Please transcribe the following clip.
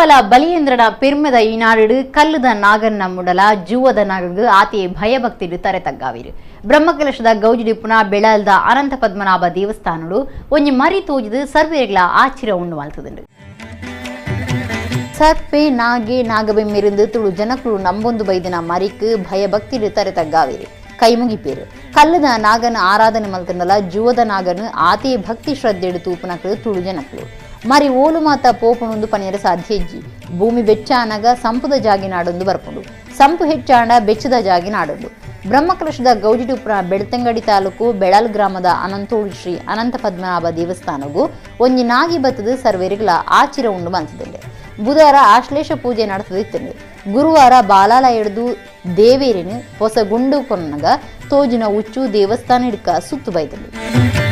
ಗುರುವಾಲ ಬಲಿಯೇಂದ್ರನ ಪೆರ್ಮೆದ ಈನಾಡು ಕಲ್ಲುದ ನಾಗನ್ನ ಮುಡಲ ಜೂವದ ನಾಗಂಗು ಆತಿ ಭಯಭಕ್ತಿಡು ತರೆತಗ್ಗಾವಿರು ಬ್ರಹ್ಮಕಲಶದ ಗೌಜಿಡಿಪುನ ಬೆಳಲ್ದ ಅನಂತ ಪದ್ಮನಾಭ ದೇವಸ್ಥಾನಡು ಒಂಜಿ ಮರಿ ತೋಜಿದು ಸರ್ವೇರ್ಗಳ ಆಚಿರ ಉಂಡು ಮಲ್ತದುಂಡು ಸರ್ಪೆ ನಾಗೆ ನಾಗಬೆಮ್ಮಿருந்து ತುಳು ಜನಕುಳು ನಂಬೊಂದು ಬೈದಿನ ಮರಿಕ್ ಭಯಭಕ್ತಿಡು ತರೆತಗ್ಗಾವಿರು ಕೈಮುಗಿಪೇರು ಕಲ್ಲುದ ನಾಗನ ಆರಾಧನೆ ಮಲ್ತಂಡಲ ಜೂವದ ನಾಗನು ಆತಿ ಭಕ್ತಿ ಶ್ರದ್ಧೆಡು ತೂಪುನಕಲು ತುಳು ಜನಕುಳು మరి ఓలు మాత పోపునుందు పనియర సాధ్యజ్జಿ ಭೂಮಿ ಬೆಚ್ಚಾನಗ ಸಂಪುದ ಜಾಗಿನಾಡೊಂದು ಬರ್ಪುಂಡು ಸಂಪು ಹೆಚ್ಚಾಂಡ ಬೆಚ್ಚದ ಜಾಗಿನಾಡೊಂದು ಬ್ರಹ್ಮಕಲಶದ ಗೌಜಿಡುಪುರ ಬೆಳ್ತಂಗಡಿ ತಾಲೂಕು ಬೆಳಲ್ ಗ್ರಾಮದ ಅನಂತೋಳು ಶ್ರೀ ಅನಂತ ಪದ್ಮನಾಭ ದೇವಸ್ಥಾನಗೂ ಒಂಜಿ ನಾಗಿ ಬತ್ತದು ಸರ್ವೇರಿಗಳ ಆಚಿರ ಉಂಡು ಮಂತದಂಡೆ ಬುಧವಾರ ಆಶ್ಲೇಷ ಪೂಜೆ ನಡೆಸದಿತ್ತಂಡೆ ಗುರುವಾರ ಬಾಲಾಲ ಎಡ್ದು ದೇವೇರಿನ ಹೊಸ ಗುಂಡು ಕೊನ್ನಗ ತೋಜಿನ ಉಚ್ಚು ದೇವಸ್ಥಾನ ಹಿಡ್ಕ ಸುತ್ತು ಬೈತಂಡೆ